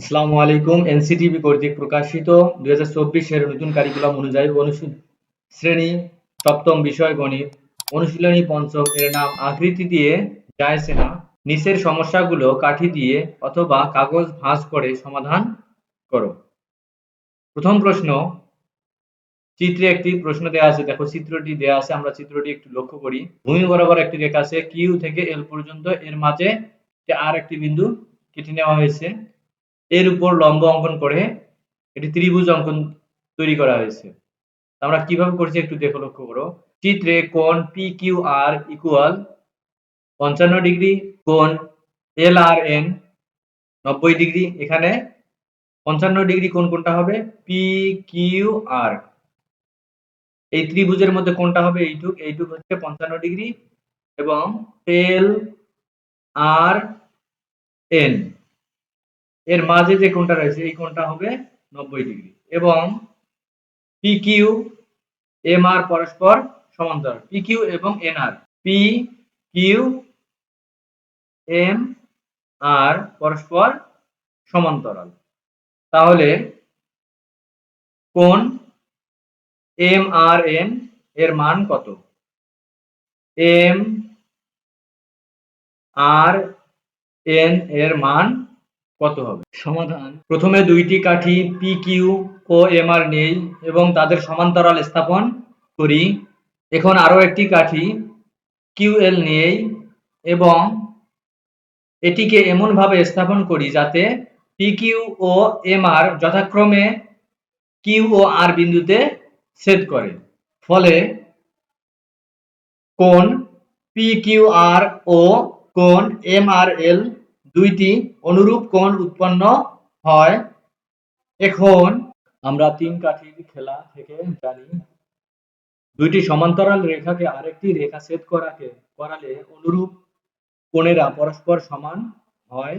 আসসালামু আলাইকুম। এনসিটিবি কর্তৃক প্রকাশিত 2024 এর নতুন কারিকুলাম অনুযায়ী শ্রেণী সপ্তম বিষয় গণিত অনুশীলনী পঞ্চম এর নাম আকৃতি দিয়ে যায় চেনা। নিচের সমস্যাগুলো কাঠি দিয়ে অথবা কাগজ ভাঁজ করে সমাধান করো। প্রথম প্রশ্ন, চিত্রে একটি প্রশ্ন দেওয়া আছে। দেখো চিত্রটি দেওয়া আছে, আমরা চিত্রটি একটু লক্ষ্য করি। ভূমি বরাবর একটি রেখা আছে কিউ থেকে এল পর্যন্ত, এর মাঝে আর একটি বিন্দু কেটে নেওয়া হয়েছে। এর উপর লম্ব অঙ্কন করে একটি ত্রিভুজ অঙ্কন তৈরি করা হয়েছে। আমরা কিভাবে করছি একটু দেখো, লক্ষ্য করো। চিত্রে কোণ P Q R equal 55 degree, কোণ এল আর এন 90 ডিগ্রি। এখানে 55 ডিগ্রি কোণ কোনটা হবে? পি কিউ আর। এই ত্রিভুজের মধ্যে কোনটা হবে? এইটুক হচ্ছে 55 ডিগ্রি, এবং এল আর এন এর মাঝে যে কোণটা রয়েছে এই কোণটা হবে 90 ডিগ্রি, এবং পি কিউ এম আর পরস্পর সমান্তরাল। পি কিউ এবং এন আর, পি কিউ এম আর পরস্পর সমান্তরাল। তাহলে কোণ এম আর এন এর মান কত? এম আর এন এর মান কত হবে? সমাধান। প্রথমে দুইটি কাঠি পি কিউ ও এম আর নেই এবং তাদের সমান্তরাল স্থাপন করি। এখন আরো একটি কাঠি কিউ এল নেই এবং এটিকে এমন ভাবে স্থাপন করি যাতে পি কিউ ও এম আর যথাক্রমে কিউ ও আর বিন্দুতে ছেদ করে। ফলে কোণ পি কিউ আর ও কোণ এম আর এল দুইটি অনুরূপ কোণ উৎপন্ন হয়। এখন আমরা তিন কাঠির খেলা থেকে জানি, দুইটি সমান্তরাল রেখাকে আরেকটি রেখা ছেদ করালে অনুরূপ কোণেরা পরস্পর সমান হয়।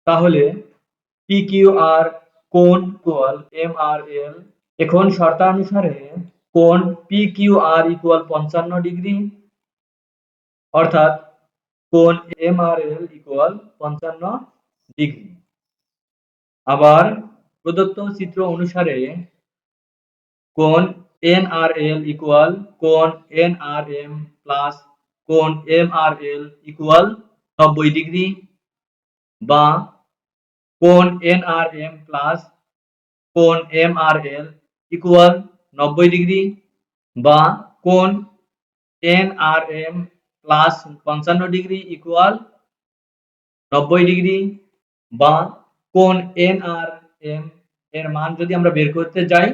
তাহলে পি কিউ আর কোণ ইকুয়াল এম আর এল। এখন শর্তানুসারে কোণ P Q R equal 55 degree, অর্থাৎ কোণ M R L equal 55 degree. আবার প্রদত্ত চিত্র অনুসারে কোণ এন আর এল ইকুয়াল কোণ এন আর এম প্লাস কোণ M R L equal 90 degree, বা কোণ এন আর এম প্লাস কোণ M R L equal 90 degree, বা কোণ N R M plus 55 degree equal 90 degree, বা কোণ এন আর এম এর মান যদি আমরা বের করতে যাই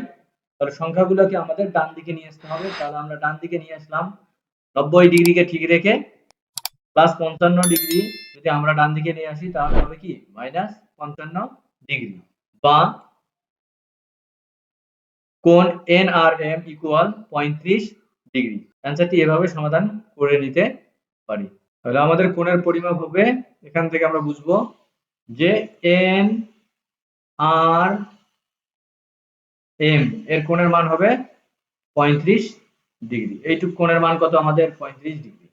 তাহলে সংখ্যাগুলোকে আমাদের ডান দিকে নিয়ে আসতে হবে। তাহলে আমরা ডান দিকে নিয়ে আসলাম 90 ডিগ্রিকে ঠিক রেখে, প্লাস 55 ডিগ্রি যদি আমরা ডান দিকে নিয়ে আসি তাহলে হবে কি মাইনাস 55 ডিগ্রি, বা কোণ N R M equal 35 degree. অ্যান্সারটি এভাবে সমাধান করে নিতে পারি। তাহলে আমাদের কোণের পরিমাপ হবে, এখান থেকে আমরা বুঝবো যে এন আর এম এর কোণের মান হবে 35 ডিগ্রি। এইটুক কোণের মান কত আমাদের? 35 ডিগ্রি।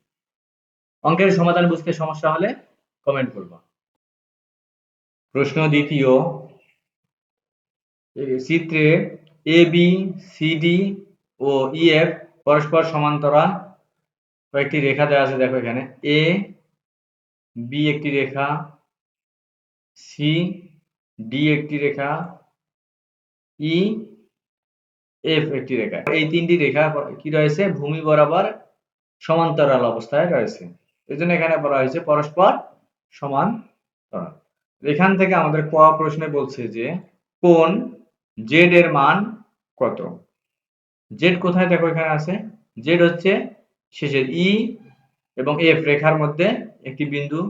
অঙ্কের সমাধান বুঝতে সমস্যা হলে কমেন্ট করবা। প্রশ্ন দ্বিতীয়, চিত্রে A B C D O E F পরস্পর সমান্তরাল কয়েকটি রেখা দেওয়া আছে। দেখো এখানে এ বি একটি রেখা, সি ডি একটি রেখা, ই এফ একটি রেখা। এই তিনটি রেখা কি রয়েছে? ভূমি বরাবর সমান্তরাল অবস্থায় রয়েছে। এজন্য এখানে বলা হয়েছে পরস্পর সমান্তরাল। এখান থেকে আমাদের ক প্রশ্নে বলছে যে কোণ জেড এর মান কত? জেড কোথায়? দেখো এখানে আছে। জেড হচ্ছে শেষের ই এবং এফ রেখার মধ্যে একটি বিন্দু,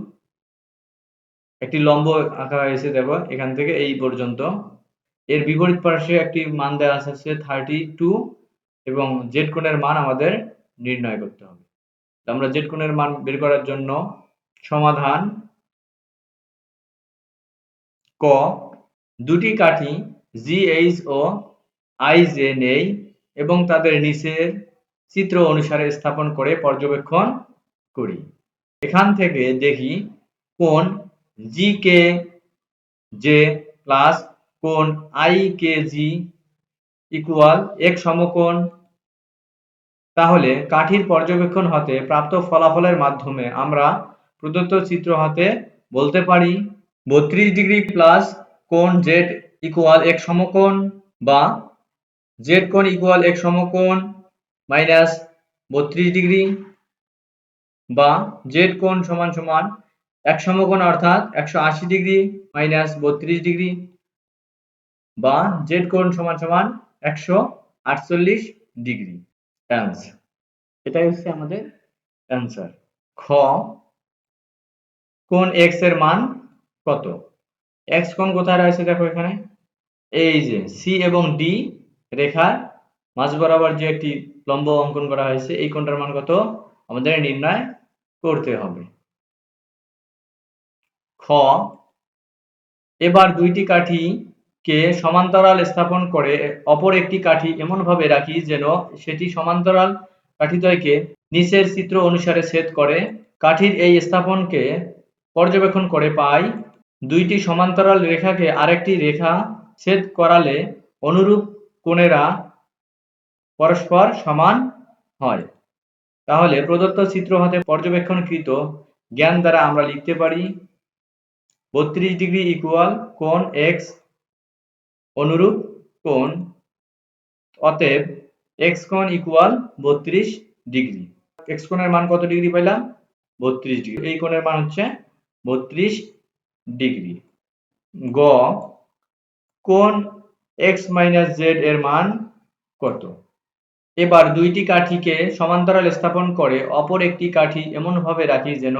একটি লম্ব আঁকা হয়েছে। দেখো এখান থেকে এই পর্যন্ত। এর বিপরীত পার্শ্বে একটি মান দেওয়া আছে 32, এবং জেড কোণের মান আমাদের নির্ণয় করতে হবে। আমরা জেড কোণের মান বের করার জন্য সমাধান। ক, দুটি কাঠি জিএইচ ও আইজে নেই এবং তাদের নিচের চিত্র অনুসারে স্থাপন করে পর্যবেক্ষণ করি। এখান থেকে দেখি কোণ জি কে জে প্লাস কোণ আই কে জি ইকুয়াল এক সমকোণ। তাহলে কাঠির পর্যবেক্ষণ হতে প্রাপ্ত ফলাফলের মাধ্যমে আমরা প্রদত্ত চিত্র হতে বলতে পারি 32 ডিগ্রি প্লাস কোণ জেড ইকুয়াল এক সমকোণ, বা জেড কোণ ইকুয়াল এক সমকোণ মাইনাস 32 ডিগ্রি, বা জেড কোণ সমান সমান এক সমকোণ অর্থাৎ 180 ডিগ্রি মাইনাস 32 ডিগ্রি, বা জেড কোণ সমান সমান 148 ডিগ্রি। অ্যান্সার, এটাই হচ্ছে আমাদের অ্যান্সার। খ, কোণ এক্স এর মান কত? এক্স কোণ কোথায় রয়েছে দেখো এখানে, এই যে সি এবং ডি রেখার মাঝ বরাবর যে একটি লম্ব অঙ্কন করা হয়েছে, এই কোণটার মান কত আমাদের নির্ণয় করতে হবে। খ, এবার দুইটি কাঠিকে সমান্তরাল স্থাপন করে অপর একটি কাঠি এমন ভাবে রাখি যেন সেটি সমান্তরাল কাঠিদ্বয়কে নিচের চিত্র অনুসারে ছেদ করে। কাঠির এই স্থাপনকে পর্যবেক্ষণ করে পাই দুইটি সমান্তরাল রেখাকে আরেকটি রেখা ছেদ করালে অনুরূপ কোণেরা পরস্পর সমান হয়। তাহলে প্রদত্ত চিত্র হতে পর্যবেক্ষণকৃত জ্ঞান দ্বারা আমরা লিখতে পারি 32 ডিগ্রি ইকুয়াল কোণ এক্স অনুরূপ কোণ, অতএব এক্স কোণ ইকুয়াল 32 ডিগ্রি। এক্স কোণের মান কত ডিগ্রি পেলাম? 32 ডিগ্রি। এই কোণের মান হচ্ছে 32 ডিগ্রি। গ, কোণ এক্স মাইনাস জেড এর মান কত? এবার দুইটি কাঠিকে সমান্তরাল স্থাপন করে অপর একটি কাঠি এমন ভাবে রাখি যেন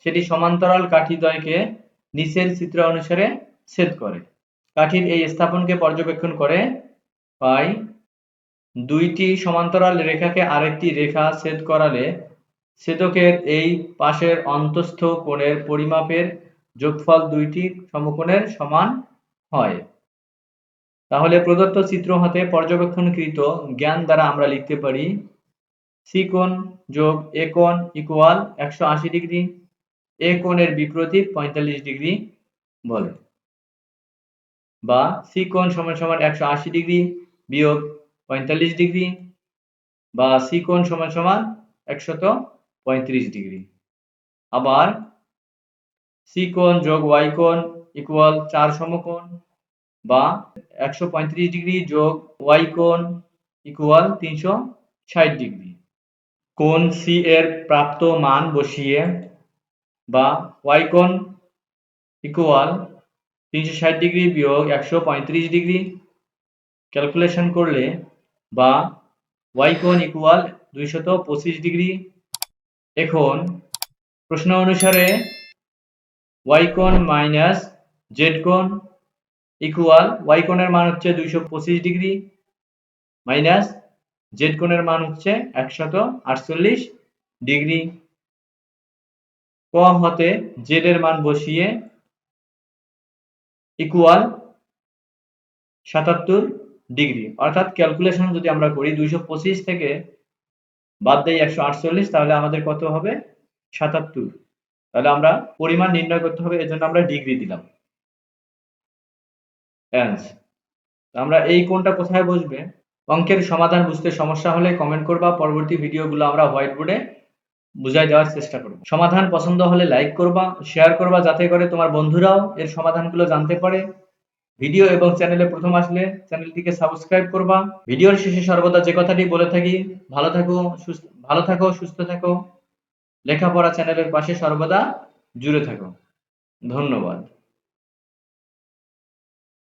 সেটি সমান্তরাল কাঠিদ্বয়কে নিচের চিত্র অনুসারে ছেদ করে। কাঠির এই স্থাপনকে পর্যবেক্ষণ করে পাই দুইটি সমান্তরাল রেখাকে আরেকটি রেখা ছেদ করালে ছেদকের এই পাশের অন্তঃস্থ কোণের পরিমাপের যোগফল দুইটি সমকোণের সমান হয়। তাহলে প্রদত্ত চিত্র হতে পর্যবেক্ষণকৃত জ্ঞান দ্বারা আমরা লিখতে পারি সি কোণ যোগ এ কোণ ইকুয়াল 180 ডিগ্রি। এ কোণের বিপরীত 45 ডিগ্রি বলে, বা সি কোণ সমান সমান 180 ডিগ্রি বিয়োগ 45 ডিগ্রি, বা সি কোণ সমান সমান 135 ডিগ্রি। আবার সি কোণ যোগ ওয়াই কোণ ইকুয়াল 4 সমকোণ, বা 135 ডিগ্রি যোগ ওয়াই কোণ ইকুয়াল 360 ডিগ্রি। কোণ সি এর প্রাপ্ত মান বসিয়ে, বা ওয়াই কোণ ইকুয়াল 360 ডিগ্রি বিয়োগ 135 ডিগ্রি ক্যালকুলেশন করলে, বা ওয়াই কোণ ইকুয়াল 225 ডিগ্রি। এখন প্রশ্ন অনুসারে ওয়াই কোণ মাইনাস জেড কোণ ইকুয়াল, ওয়াই কোণের মান হচ্ছে 225 ডিগ্রি মাইনাস জেড কোণের মান হচ্ছে 148 ডিগ্রি। ক হতে জেড এর মান বসিয়ে ইকুয়াল 77 ডিগ্রি, অর্থাৎ ক্যালকুলেশন যদি আমরা করি 225 থেকে বাদ দেই 148, তাহলে আমাদের কত হবে? 77। তাহলে আমরা পরিমাণ নির্ণয় করতে হবে, এজন্য আমরা ডিগ্রি দিলাম। আমরা এই কোণটা কোথায় বসবে? অঙ্কের সমাধান বুঝতে সমস্যা হলে কমেন্ট করবা, পরবর্তী ভিডিওগুলো আমরা হোয়াইট বোর্ডে বুঝাই দেওয়ার চেষ্টা করব। সমাধান পছন্দ হলে লাইক করবা, শেয়ার করবা, যাতে করে তোমার বন্ধুরাও এর সমাধানগুলো জানতে পারে। ভিডিও এবং চ্যানেলে প্রথম আসলে চ্যানেলটিকে সাবস্ক্রাইব করবা। ভিডিওর শেষে সর্বদা যে কথাটি বলে থাকি, ভালো থাকো, সুস্থ থাকো, লেখাপড়া চ্যানেলের পাশে সর্বদা জুড়ে থাকো। ধন্যবাদ।